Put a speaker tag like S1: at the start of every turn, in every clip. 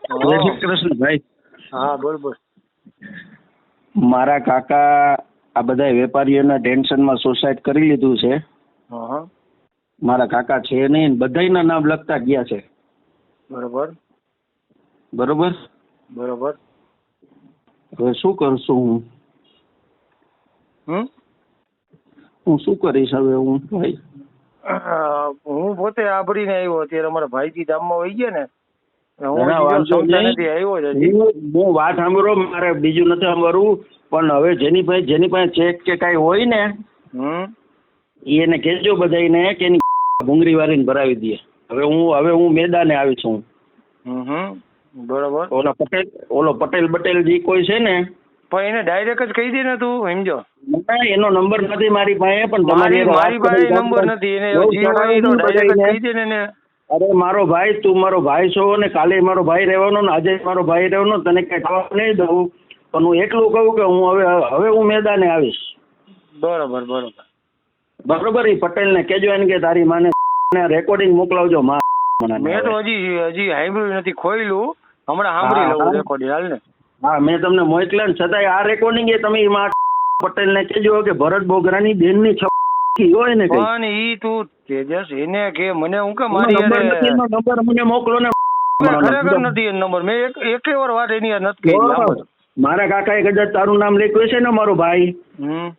S1: જય શ્રી કૃષ્ણ ભાઈ.
S2: હા બોલ બોલ.
S1: મારા કાકા આ બધા વેપારીઓના ટેન્શનમાં સુસાઇડ કરી લીધું છે.
S2: હા
S1: મારા કાકા છે નહીં, બધાયના નામ લખતા ગયા છે.
S2: બરોબર
S1: બરોબર.
S2: બરોબર.
S1: હવે શું કરશું હું શું કરીશ હવે હું ભાઈ?
S2: હું પોતે આભરીને આવ્યો અત્યારે અમારા ભાઈજી ગામમાં વહી ગયા ને હું
S1: ના,
S2: બીજો
S1: વાંધો
S2: સમજા
S1: નહીં.
S2: નથી આવ્યો જ હજી.
S1: હું વાત સાંભળો, મારે બીજું નથી સાંભળવું. પણ હવે જેની પાસે ચેક કે કાંઈ હોય ને એને કહેજો બધાને કે એની ભૂંગળી વાળીને ભરાવી દે. હવે હું મેદાને આવી છું.
S2: બરોબર.
S1: ઓલો પટેલ જે કોઈ છે ને,
S2: પણ એને ડાયરેક્ટ જ કહી દે ને તું સમજો.
S1: ના, એનો નંબર નથી મારી પાસે. પણ
S2: મારી
S1: તમારી
S2: મારી પાસે નંબર નથી. એને જે હોય એનો ડાયરેક્ટ કહી દે ને એને.
S1: અરે મારો ભાઈ, તું મારો ભાઈ છો ને કાલે મારો ભાઈ રહેવાનો ને આજે મારો ભાઈ રહેવાનો. તને કઈ ખાવા નહીં દઉં, પણ હું એટલું કહું કે હું હવે હું મેદાને આવીશ.
S2: બરોબર બરોબર
S1: બરોબર. એ પટેલને કહેજો એને કે તારી માને રેકોર્ડિંગ મોકલાવજો.
S2: મેં તો હજી સાંભળ્યું નથી, ખોયલું હમણાં સાંભળી લઉં રેકોર્ડિંગ. હાલ ને.
S1: હા, મેં તમને મોકલ્યા ને છતાંય આ રેકોર્ડિંગ એ તમે પટેલને કહેજો કે ભરત બોગરાની બેનની છ હોય ને કઈ.
S2: પણ ઈ તું તેજસ એને કે મને હું કે મારી
S1: નંબર મને મોકલો ને.
S2: ખરેખર નથી એનો નંબર. મેં એકે વાર વાત એની યાર નથી કરી.
S1: મારા કાકાએ કદાચ તારું નામ લખ્યું છે ને મારો ભાઈ,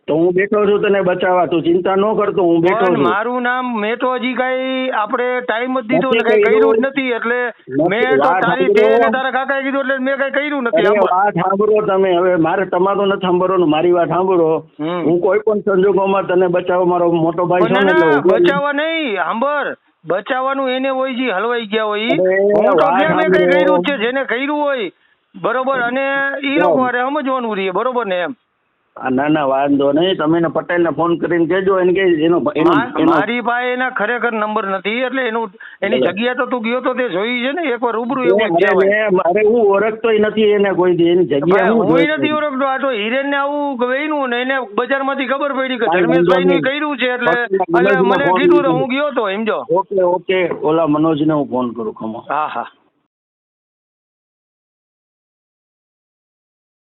S1: તો હું બેઠો છું તને બચાવવા. તું ચિંતા ન કરતો, હું બેઠો છું.
S2: મારું નામ મેં તો હજી કઈ આપણે ટાઈમ જ દીધો ને કઈ કર્યું જ નથી. એટલે મેં તો તારી તે ને તારા કાકાએ કીધું એટલે મેં કઈ કર્યું નથી.
S1: વાત સાંભળો તમે. હવે મારે તમારું નથી સાંભળવાનું, મારી વાત સાંભળો. હું કોઈ પણ સંજોગોમાં તને બચાવવા મારો મોટો ભાઈ છું ને.
S2: બચાવવા નહીં, સાંભળ. બચાવવાનું એને હોય છે હલવાઈ ગયા હોય. હું તો મેં કઈ કર્યું છે જેને કર્યું હોય. બરોબર. અને ઈ લોકો સમજવાનું રહીએ. બરોબર ને એમ.
S1: ના ના, વાંધો નહીં. તમે પટેલ ને ફોન કરીને કહેજો એને કે
S2: મારી પાસે એના ખરેખર નંબર નથી. એટલે એની જગ્યા તો તું ગયો તો તે જોઈ છે ને એકવાર રૂબરૂ.
S1: અરે હું ઓળખતોય નથી એને કોઈ દી. એની જગ્યા
S2: હું નથી ઓળખતો. આ તો હિરેન ને આવું ગયું ને એને બજાર માંથી ખબર પડી કે ધર્મેશભાઈ નું કર્યું છે. એટલે મને કીધું હું ગયો તો સમજો.
S1: Okay okay. ઓલા મનોજ ને હું ફોન કરું. ખમો.
S2: હા હા.